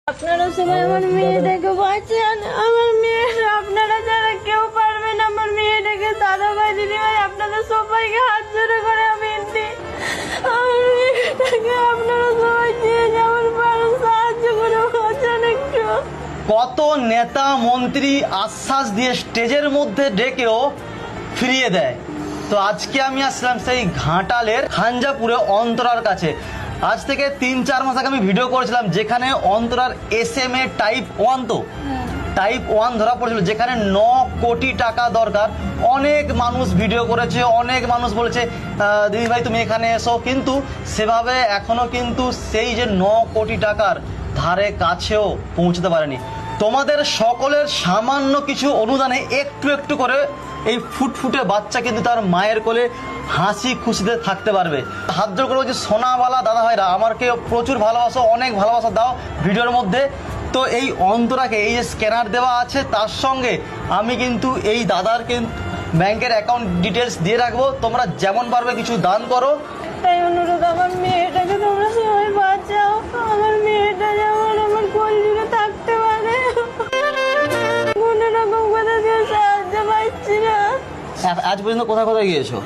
আপনারা সবাই আমার মেয়েটাকে বাঁচান। আমার মেয়েটা আপনারা যারা কেউ পারবেন আমার মেয়েটাকে, দাদা ভাই দিদি ভাই আপনারা সবাইকে হাত জোড়ে করে আমি দিই, আমার মেয়েটাকে আপনারা সবাই যে যেমন পারেন সাহায্য করে বাঁচান একটু। কত নেতা মন্ত্রী আশ্বাস দিয়ে স্টেজের মধ্যে ডেকেও ফিরিয়ে দেয়। তো আজকে আমি আসলাম সেই ঘাটালের খাঞ্জাপুরে অন্তরার কাছে। আজ থেকে 3-4 মাস আগে আমি ভিডিও করেছিলাম যেখানে অন্তরার SMA টাইপ 1 তো টাইপ 1 ধরা পড়েছিল, যেখানে 9 কোটি টাকা দরকার। অনেক মানুষ ভিডিও করেছে, অনেক মানুষ বলেছে দিদি ভাই তুমি এখানে এসো, কিন্তু সেভাবে এখনো কিন্তু সেই যে 9 কোটি টাকার ধারে কাছেও পৌঁছতে পারেনি। তোমাদের সকলের সামান্য কিছু অনুদানে একটু একটু করে এই ফুটফুটে বাচ্চা কিন্তু তার মায়ের কোলে হাসি খুশিতে থাকতে পারবে। হাত জোড় করে বলছি সোনাওয়ালা দাদা ভাইরা, আমাকে প্রচুর ভালোবাসো, অনেক ভালোবাসা দাও ভিডিওর মধ্যে। তো এই অন্তরাকে এই যে স্ক্যানার দেওয়া আছে তার সঙ্গে আমি কিন্তু এই দাদার কিন্তু ব্যাংকের অ্যাকাউন্ট ডিটেলস দিয়ে রাখবো, তোমরা যেমন পারবে কিছু দান করো। তাই অনুরোধ, আমার মেয়েটাকে তোমরা সবাই বাঁচাও। আমার মেয়েটা যেমন আমার কোল জুড়ে থাকতে পারে, কোনো রকম কোথা দিয়ে সাহায্য পাচ্ছি না। আজ পর্যন্ত কোথায় কোথায় গিয়েছো?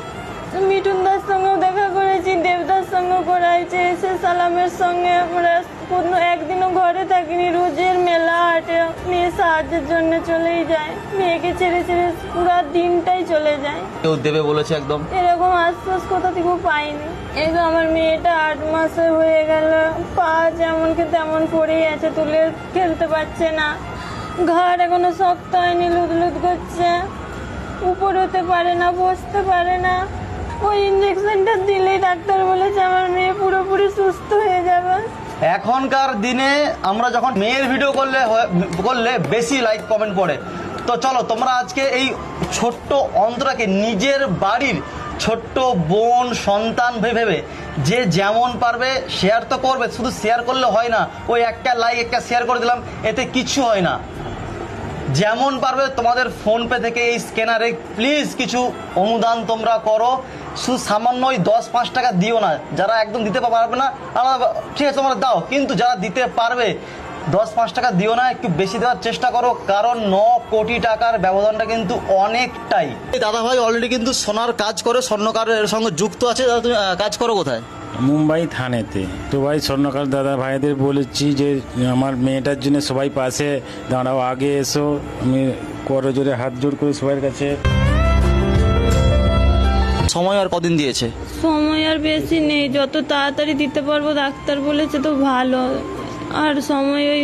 মিঠুন দার সঙ্গেও দেখা করেছি, দেবদার সঙ্গেও করাইছে, এসে সালামের সঙ্গে আমরা কোনো একদিনও ঘরে থাকিনি, রোজের মেলা হাটে মেয়ে সাহায্যের জন্য চলেই যায়, মেয়েকে ছেড়ে ছেড়ে পুরো দিনটাই চলে যায়। কেউ দেবে বলেছে একদম, এরকম আশ্বাস কোথা থেকেও পাইনি। এই তো আমার মেয়েটা 8 মাসে হয়ে গেল, পা যেমনকে তেমন পড়েই আছে, তুলে খেলতে পারছে না, ঘাড় এখনো শক্ত হয়নি, লুদলুদ করছে, উপর হতে পারে না, বসতে পারে না। ওই ইঞ্জেকশনটা দিলেই ডাক্তার বলেছে আমার মেয়ে পুরোপুরি সুস্থ হয়ে যাবে। এখনকার দিনে আমরা যখন মেয়ের ভিডিও করলে বেশি লাইক কমেন্ট পড়ে। তো চলো তোমরা আজকে এই ছোট্ট অন্তরাকে নিজের বাড়ির ছোট্ট বোন সন্তান ভেবে যে যেমন পারবে শেয়ার তো করবে। শুধু শেয়ার করলে হয় না, ওই একটা লাইক একটা শেয়ার করে দিলাম এতে কিচ্ছু হয় না। যেমন পারবে তোমাদের ফোনপে থেকে এই স্ক্যানারে প্লিজ কিছু অনুদান তোমরা করো। শুধু সামান্য ওই 10-5 টাকা দিও না, যারা একদম দিতে পারবে না ঠিক আছে তোমরা দাও, কিন্তু যারা দিতে পারবে 10-5 টাকা দিও না, একটু বেশি দেওয়ার চেষ্টা করো, কারণ 9 কোটি টাকার ব্যবধানটা কিন্তু অনেকটাই। দাদা ভাই অলরেডি কিন্তু সোনার কাজ করে, স্বর্ণকারের সঙ্গে যুক্ত আছে। দাদা তুমি কাজ করো কোথায়? মুম্বাই থানেতে। তো ভাই স্বর্ণকার দাদা ভাইদের বলেছি যে আমার মেয়েটার জন্য সবাই পাশে দাঁড়াও, আগে এসো, আমি করো জোরে হাত জোড় করে সবার কাছে। সময় আর কদিন দিয়েছে? সময় আর বেশি নেই, যত তাড়াতাড়ি দিতে পারবো ডাক্তার বলেছে তো ভালো, আর সময় ওই